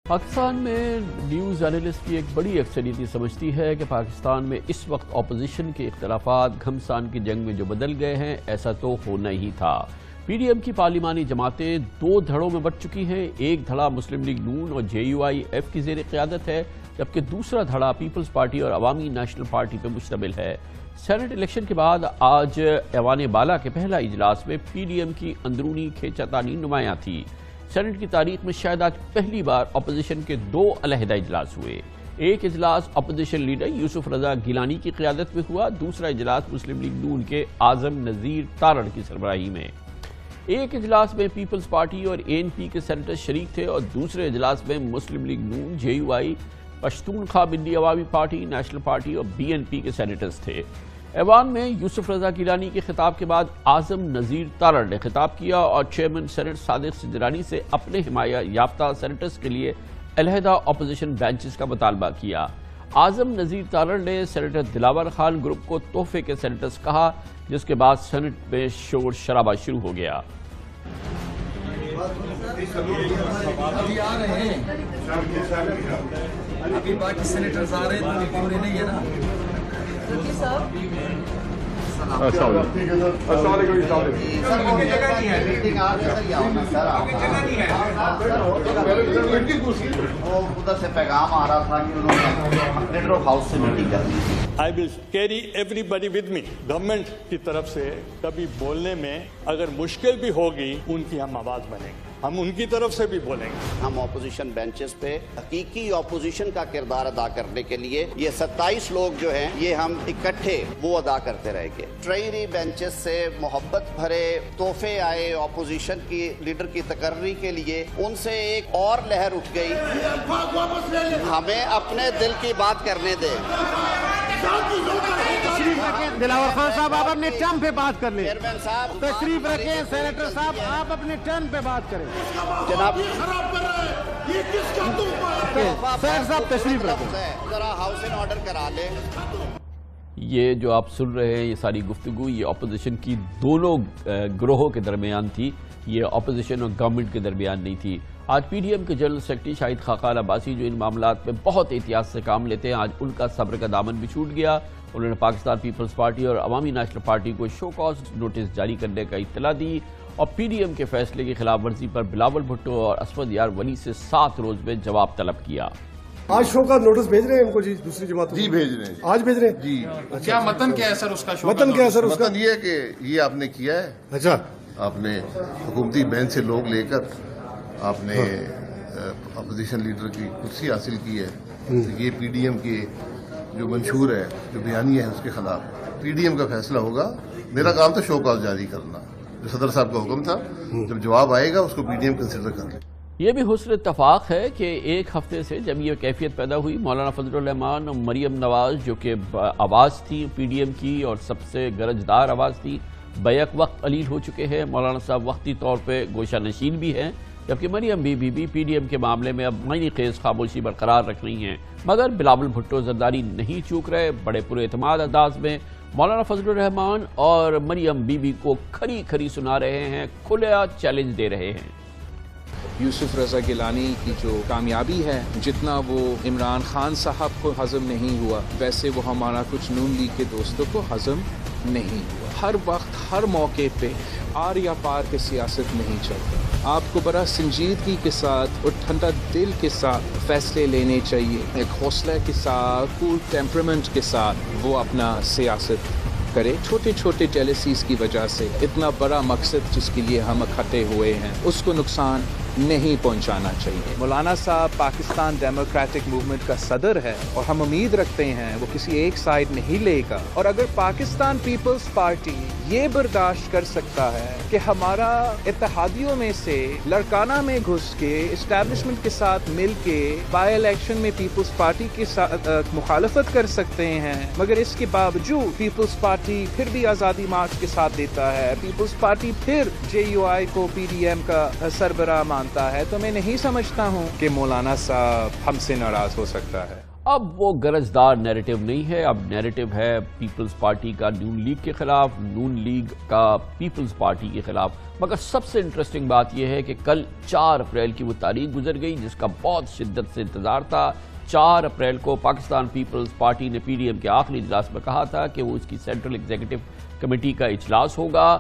پاکستان میں news analyst کی ایک بڑی اکثریت یہ سمجھتی ہے کہ پاکستان میں اس وقت اپوزیشن کے اختلافات گھمسان کی جنگ میں جو بدل گئے ہیں ایسا تو ہونا ہی تھا۔ پی ڈی ایم کی پارلیمانی جماعتیں دو دھڑوں میں بٹ چکی ہیں۔ ایک دھڑا مسلم لیگ نون اور جے یو آئی ایف کی زیر قیادت ہے، جبکہ دوسرا دھڑا پیپلز پارٹی اور عوامی نیشنل پارٹی پر مشتمل ہے۔ سینٹ الیکشن کے بعد آج ایوان بالا کے پہلا اجلاس میں پی ڈی ایم کی اندرونی کھینچا تانی نمایاں تھی۔ سینٹ کی تاریخ میں شاید آج پہلی بار اپوزیشن کے دو علیحدہ اجلاس ہوئے۔ ایک اجلاس اپوزیشن لیڈر یوسف رضا گیلانی کی قیادت میں ہوا، دوسرا اجلاس مسلم لیگ نون کے اعظم نذیر تارڑ کی سربراہی میں۔ ایک اجلاس میں پیپلز پارٹی اور اے این پی کے سینیٹر شریک تھے اور دوسرے اجلاس میں مسلم لیگ نون، جے یو آئی، پشتونخوا بندی عوامی پارٹی، نیشنل پارٹی اور بی این پی کے سینیٹرز تھے۔ ایوان میں یوسف رضا گیلانی کے خطاب کے بعد اعظم نذیر تارڑ نے خطاب کیا اور چیئرمین سینٹ صادق سنجرانی سے اپنے حمایہ یافتہ سینیٹرز کے لیے علیحدہ اپوزیشن بینچز کا مطالبہ کیا۔ اعظم نذیر تارڑ نے سینیٹر دلاور خان گروپ کو تحفے کے سینیٹرز کہا، جس کے بعد سینٹ میں شور شرابہ شروع ہو گیا۔ ابھی باقی سینیٹرز آ رہے ہیں تو پورے نہیں ہے نا۔ ادھر سے پیغام آ رہا تھا کہ انہوں نے لیڈر آف ہاؤس سے میٹنگ کر لی۔ I will carry everybody with me. Government کی طرف سے کبھی بولنے میں اگر مشکل بھی ہوگی ان کی ہم آواز بنیں گے، ہم ان کی طرف سے بھی بولیں گے۔ ہم اپوزیشن بینچز پہ حقیقی اپوزیشن کا کردار ادا کرنے کے لیے یہ 27 لوگ جو ہیں یہ ہم اکٹھے وہ ادا کرتے رہیں گے۔ ٹریری بینچز سے محبت بھرے تحفے آئے اپوزیشن کی لیڈر کی تقرری کے لیے، ان سے ایک اور لہر اٹھ گئی۔ ہمیں اپنے دل کی بات کرنے دیں۔ تشریف رکھیں دلاور خان صاحب، آپ اپنے ٹرن پہ بات کر لیں۔ چیئرمین صاحب تشریف رکھیں سینیٹر صاحب، آپ اپنے ٹرن پہ بات کریں۔ جناب سینیٹر صاحب تشریف رکھیں، ذرا ہاؤس ان آرڈر کرا لیں۔ یہ جو آپ سن رہے ہیں یہ ساری گفتگو یہ اپوزیشن کی دونوں گروہوں کے درمیان تھی، یہ اپوزیشن اور گورنمنٹ کے درمیان نہیں تھی۔ آج پی ڈی ایم کے جنرل سیکرٹری شاہد خاقان عباسی جو ان معاملات میں بہت احتیاط سے کام لیتے ہیں، آج ان کا صبر کا دامن بھی چھوٹ گیا۔ انہوں نے پاکستان پیپلز پارٹی اور عوامی نیشنل پارٹی کو شو کاز نوٹس جاری کرنے کا اطلاع دی اور پی ڈی ایم کے فیصلے کی خلاف ورزی پر بلاول بھٹو اور اسود یار ولی سے 7 روز میں جواب طلب کیا۔ آج شو کا نوٹس بھیج رہے ہیں ان کو جی دوسری جماعت؟ جی بھیج رہے ہیں۔ آج بھیج رہے ہیں جی کیا متن کیا ہے سر اس کا؟ متن کیا ہے سر اس کا؟ مطلب یہ ہے کہ یہ آپ نے کیا ہے، اچھا آپ نے حکومتی بینچ سے لوگ لے کر آپ نے اپوزیشن لیڈر کی کرسی حاصل کی ہے۔ یہ پی ڈی ایم کے جو منشور ہے، جو بیانیہ ہے، اس کے خلاف پی ڈی ایم کا فیصلہ ہوگا۔ میرا کام تو شو کاز جاری کرنا، جو صدر صاحب کا حکم تھا، جب جواب آئے گا اس کو پی ڈی ایم کنسیڈر کر لیں۔ یہ بھی حسن اتفاق ہے کہ ایک ہفتے سے جب یہ کیفیت پیدا ہوئی، مولانا فضل الرحمان اور مریم نواز جو کہ آواز تھی پی ڈی ایم کی اور سب سے گرجدار آواز تھی، بیک وقت علیل ہو چکے ہیں۔ مولانا صاحب وقتی طور پہ گوشہ نشین بھی ہیں، جبکہ مریم بھی پی ڈی ایم کے معاملے میں اب معنی خیز خاموشی برقرار رکھ رہی ہیں، مگر بلاول بھٹو زرداری نہیں چوک رہے۔ بڑے پورے اعتماد انداز میں مولانا فضل الرحمان اور مریم کو کھری کھری سنا رہے ہیں، کھلا چیلنج دے رہے ہیں۔ یوسف رضا گیلانی کی جو کامیابی ہے، جتنا وہ عمران خان صاحب کو ہضم نہیں ہوا، ویسے وہ ہمارا کچھ نون لیگ کے دوستوں کو ہضم نہیں ہوا۔ ہر وقت ہر موقع پہ آر یا پار کے سیاست نہیں چلتا۔ آپ کو بڑا سنجیدگی کے ساتھ اور ٹھنڈا دل کے ساتھ فیصلے لینے چاہیے، ایک حوصلہ کے ساتھ، کول ٹیمپرمنٹ کے ساتھ وہ اپنا سیاست کرے۔ چھوٹے چھوٹے جیلسیز کی وجہ سے اتنا بڑا مقصد جس کے لیے ہم اکٹھے ہوئے ہیں اس کو نقصان نہیں پہنچانا چاہیے۔ مولانا صاحب پاکستان ڈیموکریٹک موومنٹ کا صدر ہے اور ہم امید رکھتے ہیں وہ کسی ایک سائیڈ نہیں لے گا، اور اگر پاکستان پیپلز پارٹی یہ برداشت کر سکتا ہے کہ ہمارا اتحادیوں میں سے لڑکانہ میں گھس کے اسٹیبلشمنٹ کے ساتھ مل کے بائی الیکشن میں پیپلز پارٹی کے ساتھ مخالفت کر سکتے ہیں، مگر اس کے باوجود پیپلز پارٹی پھر بھی آزادی مارچ کے ساتھ دیتا ہے، پیپلز پارٹی پھر جے یو آئی کو پی ڈی ایم کا سربراہ مانتا ہے، تو میں نہیں سمجھتا ہوں کہ مولانا صاحب ہم سے ناراض ہو سکتا ہے۔ اب وہ گرجدار نیریٹو نہیں ہے، اب نیریٹو ہے پیپلز پارٹی کا نون لیگ کے خلاف، نون لیگ کا پیپلز پارٹی کے خلاف۔ مگر سب سے انٹرسٹنگ بات یہ ہے کہ کل 4 اپریل کی وہ تاریخ گزر گئی جس کا بہت شدت سے انتظار تھا۔ 4 اپریل کو پاکستان پیپلز پارٹی نے پی ڈی ایم کے آخری اجلاس میں کہا تھا کہ وہ اس کی سینٹرل ایگزیکٹو کمیٹی کا اجلاس ہوگا۔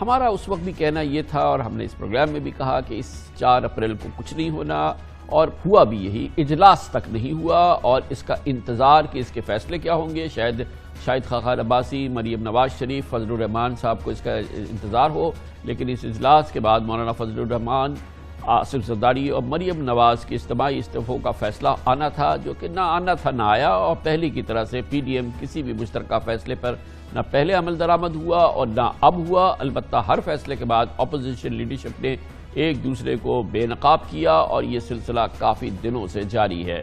ہمارا اس وقت بھی کہنا یہ تھا اور ہم نے اس پروگرام میں بھی کہا کہ اس 4 اپریل کو کچھ نہیں ہونا، اور ہوا بھی یہی، اجلاس تک نہیں ہوا، اور اس کا انتظار کہ اس کے فیصلے کیا ہوں گے۔ شاید خاقان عباسی، مریم نواز شریف، فضل الرحمان صاحب کو اس کا انتظار ہو، لیکن اس اجلاس کے بعد مولانا فضل الرحمان، آصف زرداری اور مریم نواز کے اجتماعی استعفوں کا فیصلہ آنا تھا، جو کہ نہ آنا تھا نہ آیا، اور پہلے کی طرح سے پی ڈی ایم کسی بھی مشترکہ فیصلے پر نہ پہلے عمل درآمد ہوا اور نہ اب ہوا۔ البتہ ہر فیصلے کے بعد اپوزیشن لیڈرشپ نے ایک دوسرے کو بے نقاب کیا، اور یہ سلسلہ کافی دنوں سے جاری ہے۔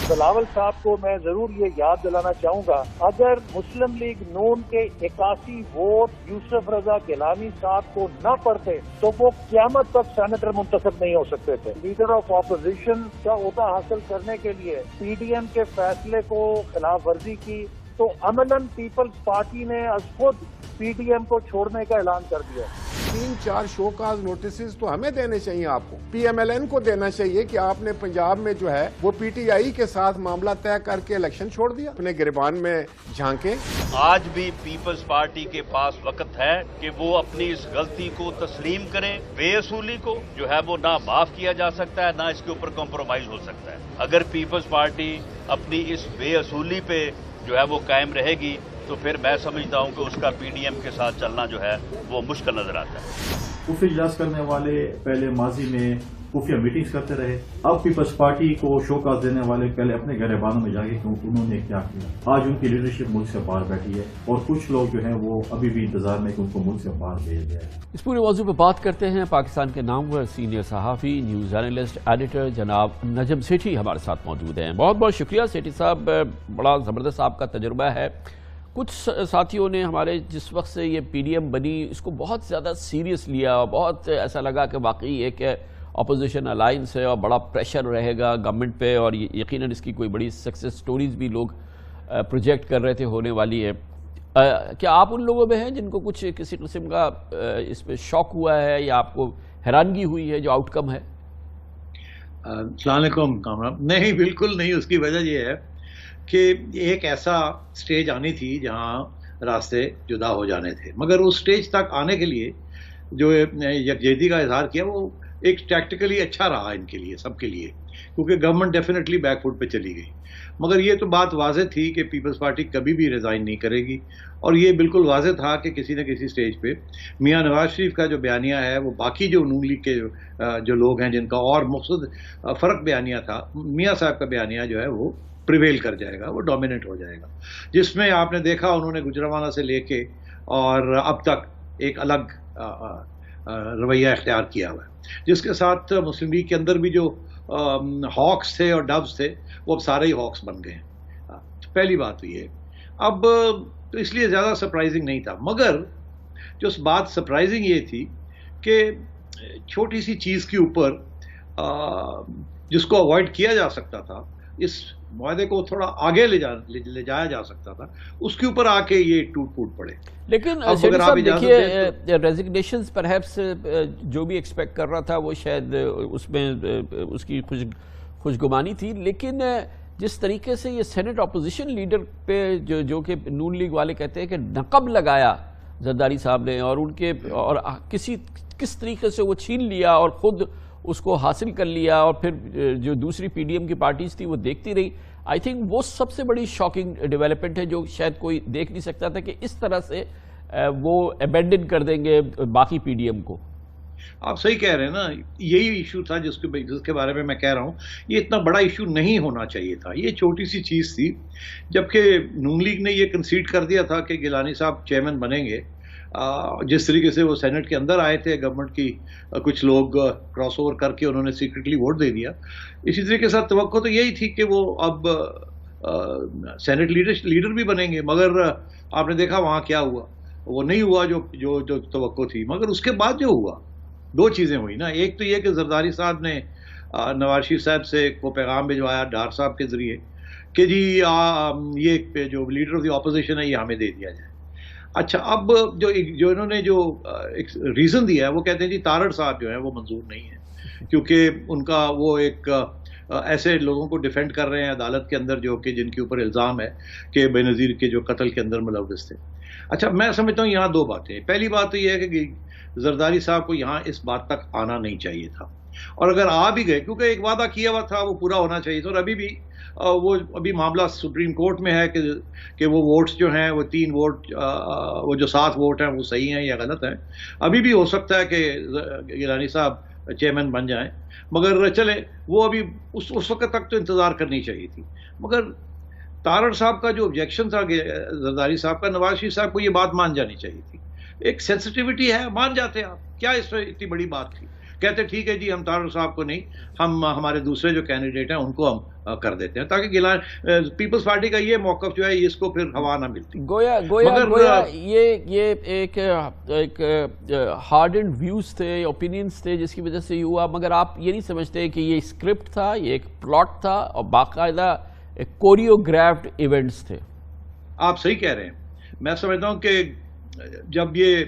بلاول صاحب کو میں ضرور یہ یاد دلانا چاہوں گا، اگر مسلم لیگ نون کے 81 ووٹ یوسف رضا گیلانی صاحب کو نہ پڑتے تو وہ قیامت تک سینیٹر منتخب نہیں ہو سکتے تھے۔ لیڈر آف اپوزیشن کا عہدہ حاصل کرنے کے لیے پی ڈی ایم کے فیصلے کو خلاف ورزی کی تو عملاً پیپلز پارٹی نے از خود پی ڈی ایم کو چھوڑنے کا اعلان کر دیا۔ 3-4 شو کاز نوٹسز تو ہمیں دینے چاہیے، آپ کو پی ایم ایل این کو دینا چاہیے کہ آپ نے پنجاب میں جو ہے وہ پی ٹی آئی کے ساتھ معاملہ طے کر کے الیکشن چھوڑ دیا، اپنے گریبان میں جھانکے۔ آج بھی پیپلز پارٹی کے پاس وقت ہے کہ وہ اپنی اس غلطی کو تسلیم کریں۔ بے اصولی کو جو ہے وہ نہ معاف کیا جا سکتا ہے نہ اس کے اوپر کمپرومائز ہو سکتا ہے۔ اگر پیپلز پارٹی اپنی اس بے اصولی پہ جو ہے وہ قائم رہے گی تو پھر میں سمجھتا ہوں کہ اس کا پی ڈی ایم کے ساتھ چلنا جو ہے وہ مشکل نظر آتا ہے۔ خفیہ اجلاس کرنے والے پہلے ماضی میں خفیہ میٹنگز کرتے رہے، اب پیپلز پارٹی کو شوکاز دینے والے پہلے اپنے گریبانوں میں جا کے انہوں نے کیا کیا۔ آج ان کی لیڈرشپ ملک سے باہر بیٹھی ہے اور کچھ لوگ جو ہیں وہ ابھی بھی انتظار میں کہ ان کو ملک سے باہر بھیج دیا ہے۔ اس پورے موضوع پہ بات کرتے ہیں۔ پاکستان کے نامور سینئر صحافی، نیوز اینالسٹ، ایڈیٹر جناب نجم سیٹھی ہمارے ساتھ موجود ہیں۔ بہت بہت شکریہ سیٹھی صاحب، بڑا زبردست آپ کا تجربہ ہے۔ کچھ ساتھیوں نے ہمارے جس وقت سے یہ پی ڈی ایم بنی اس کو بہت زیادہ سیریس لیا، بہت ایسا لگا کہ واقعی ایک اپوزیشن الائنس ہے اور بڑا پریشر رہے گا گورنمنٹ پہ، اور یقیناً اس کی کوئی بڑی سکسیس سٹوریز بھی لوگ پروجیکٹ کر رہے تھے ہونے والی ہے۔ کیا آپ ان لوگوں میں ہیں جن کو کچھ کسی قسم کا اس پہ شوق ہوا ہے یا آپ کو حیرانگی ہوئی ہے جو آؤٹ کم ہے؟ السلام علیکم کامران۔ نہیں، بالکل نہیں۔ اس کی وجہ یہ ہے کہ ایک ایسا سٹیج آنی تھی جہاں راستے جدا ہو جانے تھے، مگر اس سٹیج تک آنے کے لیے جو یکجہتی کا اظہار کیا وہ ایک ٹیکٹیکلی اچھا رہا ان کے لیے، سب کے لیے، کیونکہ گورنمنٹ ڈیفینیٹلی بیک فٹ پہ چلی گئی۔ مگر یہ تو بات واضح تھی کہ پیپلز پارٹی کبھی بھی ریزائن نہیں کرے گی، اور یہ بالکل واضح تھا کہ کسی نہ کسی سٹیج پہ میاں نواز شریف کا جو بیانیہ ہے وہ باقی جو نون لیگ کے جو لوگ ہیں جن کا اور مقصد فرق بیانیہ تھا، میاں صاحب کا بیانیہ جو ہے وہ پریویل کر جائے گا، وہ ڈومیننٹ ہو جائے گا، جس میں آپ نے دیکھا انہوں نے گجرانوالہ سے لے کے اور اب تک ایک الگ رویہ اختیار کیا ہوا ہے، جس کے ساتھ مسلم لیگ کے اندر بھی جو ہاکس تھے اور ڈوز تھے وہ اب سارے ہی ہاکس بن گئے ہیں۔ پہلی بات تو یہ اب تو اس لیے زیادہ سرپرائزنگ نہیں تھا، مگر جو بات سرپرائزنگ یہ تھی کہ چھوٹی سی چیز کے اوپر جس کو اوائڈ کیا جا سکتا تھا، اس معاہدے کو تھوڑا آگے لے جایا جا سکتا تھا، اس کے اوپر آ کے یہ ٹوٹ پھوٹ پڑے۔ لیکن سیٹھی صاحب دیکھیے ریزگنیشنز پرہیپس جو بھی ایکسپیکٹ کر رہا تھا وہ شاید اس میں اس کی خوشگمانی تھی، لیکن جس طریقے سے یہ سینٹ اپوزیشن لیڈر پہ جو کہ نون لیگ والے کہتے ہیں کہ نقب لگایا زرداری صاحب نے، اور ان کے اور کس طریقے سے وہ چھین لیا اور خود اس کو حاصل کر لیا، اور پھر جو دوسری پی ڈی ایم کی پارٹیز تھی وہ دیکھتی رہی۔ آئی تھنک وہ سب سے بڑی شاکنگ ڈیولپمنٹ ہے جو شاید کوئی دیکھ نہیں سکتا تھا کہ اس طرح سے وہ ابینڈن کر دیں گے باقی پی ڈی ایم کو۔ آپ صحیح کہہ رہے ہیں نا، یہی ایشو تھا جس کے بارے میں کہہ رہا ہوں، یہ اتنا بڑا ایشو نہیں ہونا چاہیے تھا، یہ چھوٹی سی چیز تھی۔ جبکہ نون لیگ نے یہ کنسیڈ کر دیا تھا کہ گیلانی صاحب چیئرمین بنیں گے، جس طریقے سے وہ سینٹ کے اندر آئے تھے، گورنمنٹ کی کچھ لوگ کراس اوور کر کے انہوں نے سیکرٹلی ووٹ دے دیا، اسی طریقے کے ساتھ توقع تو یہی تھی کہ وہ اب سینٹ لیڈر بھی بنیں گے، مگر آپ نے دیکھا وہاں کیا ہوا، وہ نہیں ہوا جو توقع تھی۔ مگر اس کے بعد جو ہوا، دو چیزیں ہوئی نا، ایک تو یہ کہ زرداری صاحب نے نواز شریف صاحب سے وہ پیغام بھجوایا ڈار صاحب کے ذریعے کہ جی یہ جو لیڈر آف دی اپوزیشن ہے یہ ہمیں دے دیا جائے. اچھا اب جو انہوں نے جو ایک ریزن دیا ہے وہ کہتے ہیں جی تارڑ صاحب جو ہیں وہ منظور نہیں ہیں کیونکہ ان کا وہ ایک ایسے لوگوں کو ڈیفینڈ کر رہے ہیں عدالت کے اندر جو کہ جن کے اوپر الزام ہے کہ بے نظیر کے جو قتل کے اندر ملوث تھے. اچھا میں سمجھتا ہوں یہاں دو باتیں. پہلی بات تو یہ ہے کہ زرداری صاحب کو یہاں اس بات تک آنا نہیں چاہیے تھا, اور اگر آ بھی گئے کیونکہ ایک وعدہ کیا ہوا تھا وہ پورا ہونا چاہیے تھا, اور ابھی معاملہ سپریم کورٹ میں ہے کہ وہ ووٹس جو ہیں وہ 3 ووٹ وہ جو 7 ووٹ ہیں وہ صحیح ہیں یا غلط ہیں. ابھی بھی ہو سکتا ہے کہ گیلانی صاحب چیئرمین بن جائیں, مگر چلے وہ ابھی اس وقت تک تو انتظار کرنی چاہیے تھی. مگر تارڑ صاحب کا جو آبجیکشن تھا زرداری صاحب کا, نواز شریف صاحب کو یہ بات مان جانی چاہیے تھی. ایک سینسٹیوٹی ہے, مان جاتے آپ, کیا اس میں اتنی بڑی بات تھی. کہتے ٹھیک ہے جی ہم تارڑ صاحب کو نہیں, ہم ہمارے دوسرے جو کینڈیڈیٹ ہیں ان کو ہم کر دیتے ہیں, تاکہ پیپلز پارٹی کا یہ موقف جو ہے اس کو پھر ہوا نہ ملتی. گویا یہ ایک ہارڈ اینڈ ویوز تھے, اوپینینز تھے جس کی وجہ سے یہ ہوا, مگر آپ یہ نہیں سمجھتے کہ یہ اسکرپٹ تھا, یہ ایک پلاٹ تھا اور باقاعدہ ایک کوریوگرافڈ ایونٹس تھے؟ آپ صحیح کہہ رہے ہیں. میں سمجھتا ہوں کہ جب یہ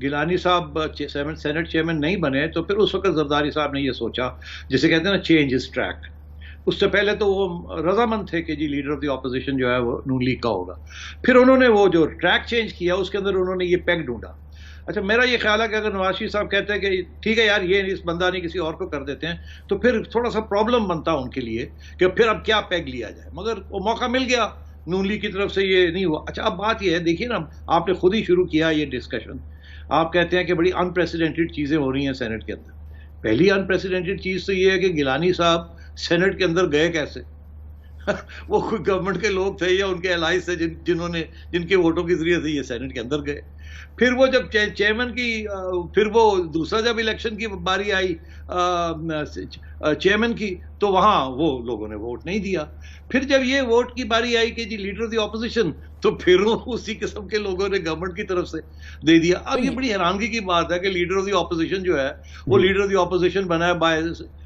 گیلانی صاحب سینٹ چیئرمین نہیں بنے تو پھر اس وقت زرداری صاحب نے یہ سوچا, جسے کہتے ہیں نا چینج از ٹریک. اس سے پہلے تو وہ رضامند تھے کہ جی لیڈر آف دی اپوزیشن جو ہے وہ نون لیگ کا ہوگا. پھر انہوں نے وہ جو ٹریک چینج کیا اس کے اندر انہوں نے یہ پیگ ڈھونڈا. اچھا میرا یہ خیال ہے کہ اگر نواز شریف صاحب کہتے ہیں کہ ٹھیک ہے یار یہ اس بندہ نہیں کسی اور کو کر دیتے ہیں, تو پھر تھوڑا سا پرابلم بنتا ان کے لیے کہ پھر اب کیا پیگ لیا جائے. مگر وہ موقع مل گیا, نون لیگ کی طرف سے یہ نہیں ہوا. اچھا اب بات یہ ہے, دیکھیے نا آپ نے خود ہی شروع کیا یہ ڈسکشن, آپ کہتے ہیں کہ بڑی انپریسیڈنٹڈ چیزیں ہو رہی ہیں سینٹ کے اندر. پہلی انپریسیڈنٹڈ چیز تو یہ ہے کہ گیلانی صاحب سینٹ کے اندر گئے کیسے؟ وہ کوئی گورنمنٹ کے لوگ تھے یا ان کے الائز تھے جن کے ووٹوں کے ذریعے سے یہ سینٹ کے اندر گئے. پھر وہ جب چیئرمین کی پھر وہ دوسرا جب الیکشن کی باری آئی چیئرمین کی تو وہاں وہ لوگوں نے ووٹ نہیں دیا. پھر جب یہ ووٹ کی باری آئی کہ جی لیڈر آف دی اپوزیشن, تو پھر اسی قسم کے لوگوں نے گورنمنٹ کی طرف سے دے دیا. اب یہ بڑی حیرانگی کی بات ہے کہ لیڈر آف دی اپوزیشن جو ہے وہ لیڈر آف دی اپوزیشن بنا ہے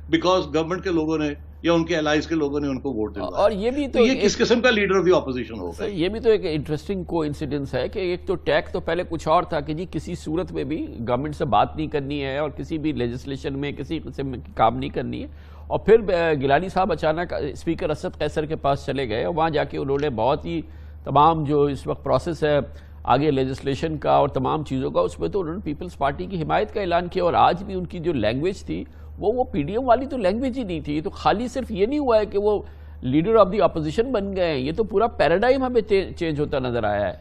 بیکاز گورنمنٹ کے لوگوں نے یا ان کے الائز کے لوگوں نے ان کو ووٹ دیا. اور یہ بھی تو یہ کس قسم کا لیڈر آف دی اپوزیشن ہوگا؟ یہ بھی تو ایک انٹرسٹنگ کو انسیڈنس ہے کہ ایک تو ٹیک تو پہلے کچھ اور تھا کہ جی کسی صورت میں بھی گورنمنٹ سے بات نہیں کرنی ہے اور کسی بھی لیجسلیشن میں کسی قسم کی کام نہیں کرنی ہے. اور پھر گیلانی صاحب اچانک اسپیکر اسد قیصر کے پاس چلے گئے اور وہاں جا کے انہوں نے بہت ہی تمام جو اس وقت پروسیس ہے آگے لیجسلیشن کا اور تمام چیزوں کا, اس میں تو انہوں نے پیپلز پارٹی کی حمایت کا اعلان کیا. اور آج بھی ان کی جو لینگویج تھی وہ پی ڈی ایم والی تو لینگویج ہی نہیں تھی. تو خالی صرف یہ نہیں ہوا ہے کہ وہ لیڈر آف دی اپوزیشن بن گئے ہیں, یہ تو پورا پیراڈائم ہمیں چینج ہوتا نظر آیا ہے.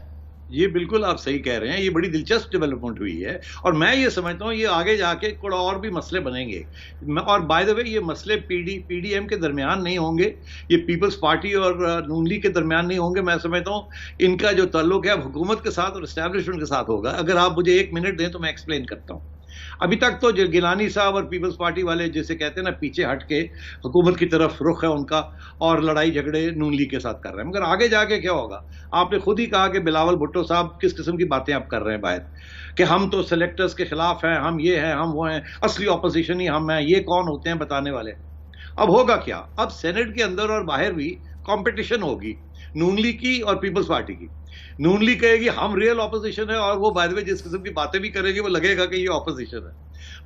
یہ بالکل آپ صحیح کہہ رہے ہیں, یہ بڑی دلچسپ ڈیولپمنٹ ہوئی ہے, اور میں یہ سمجھتا ہوں یہ آگے جا کے کوئی اور بھی مسئلے بنیں گے. اور بائی دا وے یہ مسئلے پی ڈی ایم کے درمیان نہیں ہوں گے, یہ پیپلز پارٹی اور نون لیگ کے درمیان نہیں ہوں گے. میں سمجھتا ہوں ان کا جو تعلق ہے حکومت کے ساتھ اور اسٹیبلشمنٹ کے ساتھ ہوگا. اگر آپ مجھے 1 منٹ دیں تو میں ایکسپلین کرتا ہوں. ابھی تک تو جو گیلانی صاحب اور پیپلز پارٹی والے جیسے کہتے ہیں نا پیچھے ہٹ کے حکومت کی طرف رخ ہے ان کا, اور لڑائی جھگڑے نون لیگ کے ساتھ کر رہے ہیں. مگر آگے جا کے کیا ہوگا؟ آپ نے خود ہی کہا کہ بلاول بھٹو صاحب کس قسم کی باتیں آپ کر رہے ہیں باہر, کہ ہم تو سلیکٹرز کے خلاف ہیں, ہم یہ ہیں, ہم وہ ہیں, اصلی اپوزیشن ہی ہم ہیں, یہ کون ہوتے ہیں بتانے والے. اب ہوگا کیا؟ اب سینٹ کے اندر اور باہر بھی کمپٹیشن ہوگی نون لیگ کی اور پیپلز پارٹی کی. نون لیگ کہے گی ہم ریئل اپوزیشن ہے, اور وہ بائی دا وے جس قسم کی باتیں بھی کرے گی وہ لگے گا کہ یہ اپوزیشن ہے.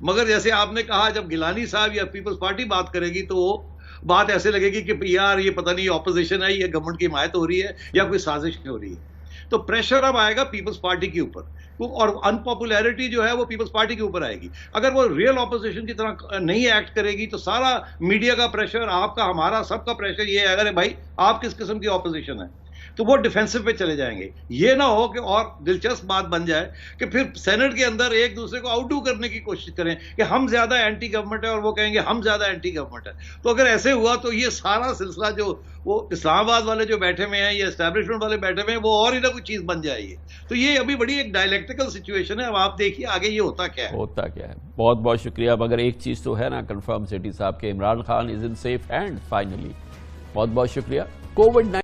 مگر جیسے آپ نے کہا جب گیلانی صاحب یا پیپلز پارٹی بات کرے گی تو وہ بات ایسے لگے گی کہ یار یہ پتہ نہیں یہ اپوزیشن ہے, یہ گورنمنٹ کی حمایت ہو رہی ہے یا کوئی سازش ہو رہی ہے. تو پریشر اب آئے گا پیپلز پارٹی کے اوپر, اور انپاپولیرٹی جو ہے وہ پیپلز پارٹی کے اوپر آئے گی. اگر وہ ریئل اپوزیشن کی طرح نہیں ایکٹ کرے گی تو سارا میڈیا کا پریشر, آپ کا, ہمارا, سب کا پریشر یہ ہے اگر بھائی آپ کس قسم کی اپوزیشن ہے, تو وہ ڈیفینسو پہ چلے جائیں گے. یہ نہ ہو کہ اور دلچسپ بات بن جائے کہ پھر سینٹ کے اندر ایک دوسرے کو آؤٹ ڈو کرنے کی کوشش کریں کہ ہم زیادہ اینٹی گورنمنٹ ہے اور وہ کہیں گے ہم زیادہ اینٹی گورنمنٹ ہے. تو اگر ایسے ہوا تو یہ سارا سلسلہ جو وہ اسلام آباد والے جو بیٹھے ہوئے ہیں یا اسٹیبلشمنٹ والے بیٹھے ہوئے ہیں وہ اور ہی نہ کوئی چیز بن جائے گی. تو یہ ابھی بڑی ایک ڈائلیکٹیکل سچویشن ہے. اب آپ دیکھیے آگے یہ ہوتا کیا ہے. بہت بہت شکریہ. مگر ایک چیز تو ہے نا کنفرم سیٹی صاحب کے عمران خان از ان سیف ہینڈ فائنلی. بہت بہت شکریہ. کووڈ